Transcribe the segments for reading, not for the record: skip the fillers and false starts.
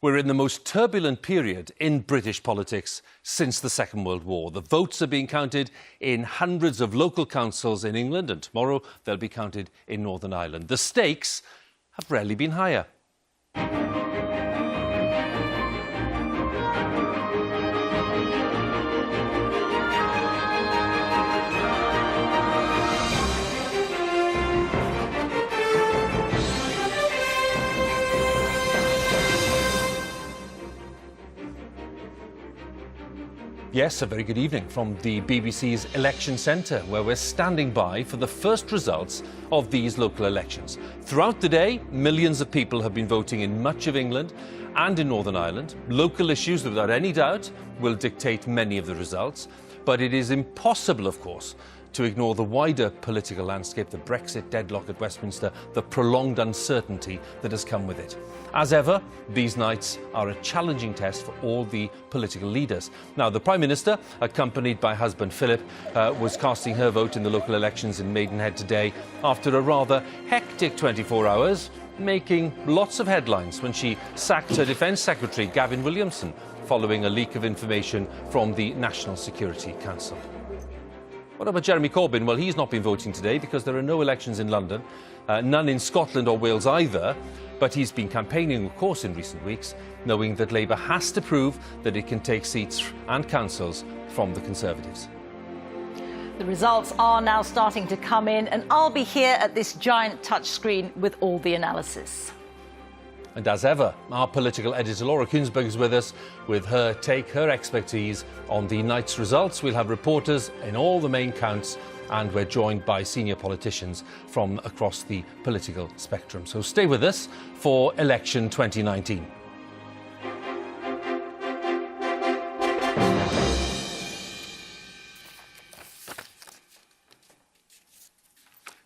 We're in the most turbulent period in British politics since the Second World War. The votes are being counted in hundreds of local councils in England, and tomorrow they'll be counted in Northern Ireland. The stakes have rarely been higher. Yes, a very good evening from the BBC's Election Centre, where we're standing by for the first results of these local elections. Throughout the day, millions of people have been voting in much of England and in Northern Ireland. Local issues, without any doubt, will dictate many of the results. But it is impossible, of course, to ignore the wider political landscape, the Brexit deadlock at Westminster, the prolonged uncertainty that has come with it. As ever, these nights are a challenging test for all the political leaders. Now, the Prime Minister, accompanied by husband Philip, was casting her vote in the local elections in Maidenhead today after a rather hectic 24 hours, making lots of headlines when she sacked her Defence Secretary, Gavin Williamson, following a leak of information from the National Security Council. What about Jeremy Corbyn? Well, he's not been voting today because there are no elections in London, none in Scotland or Wales either. But he's been campaigning, of course, in recent weeks, knowing that Labour has to prove that it can take seats and councils from the Conservatives. The results are now starting to come in, and I'll be here at this giant touchscreen with all the analysis. And as ever, our political editor Laura Kuenssberg is with us with her take, her expertise on the night's results. We'll have reporters in all the main counts, and we're joined by senior politicians from across the political spectrum. So stay with us for Election 2019.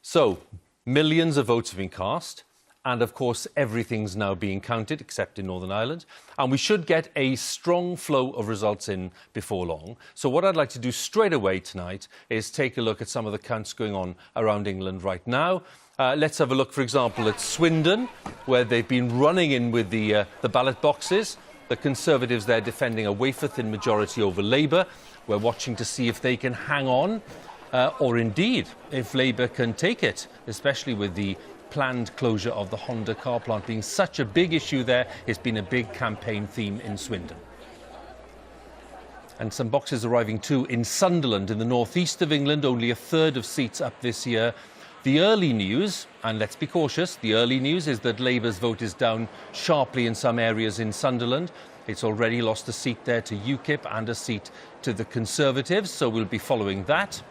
So, millions of votes have been cast. And, of course, everything's now being counted, except in Northern Ireland. And we should get a strong flow of results in before long. So what I'd like to do straight away tonight is take a look at some of the counts going on around England right now. Let's have a look, for example, at Swindon, where they've been running in with the ballot boxes. The Conservatives there defending a wafer-thin majority over Labour. We're watching to see if they can hang on, or indeed if Labour can take it, especially with the planned closure of the Honda car plant being such a big issue there. It's been a big campaign theme in Swindon. And some boxes arriving too in Sunderland in the northeast of England, only a third of seats up this year. The early news, and let's be cautious, the early news is that Labour's vote is down sharply in some areas in Sunderland. It's already lost a seat there to UKIP and a seat to the Conservatives, so we'll be following that.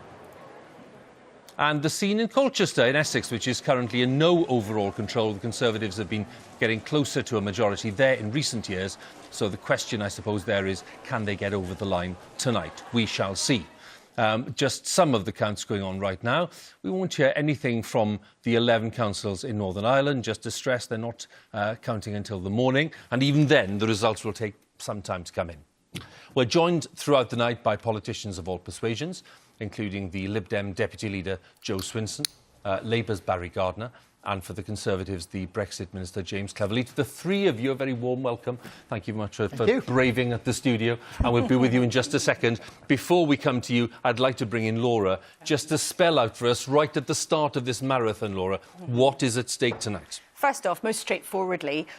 And the scene in Colchester in Essex, which is currently in no overall control. The Conservatives have been getting closer to a majority there in recent years. So the question, I suppose, there is, can they get over the line tonight? We shall see. just some of the counts going on right now. We won't hear anything from the 11 councils in Northern Ireland. Just to stress, they're not counting until the morning, and even then the results will take some time to come in. We're joined throughout the night by politicians of all persuasions, including the Lib Dem Deputy Leader Jo Swinson, Labour's Barry Gardiner, and for the Conservatives, the Brexit Minister James Cleverly. To the three of you, a very warm welcome. Thank you very much for braving at the studio, and we'll be with you in just a second. Before we come to you, I'd like to bring in Laura, just to spell out for us, right at the start of this marathon, Laura, what is at stake tonight? First off, most straightforwardly,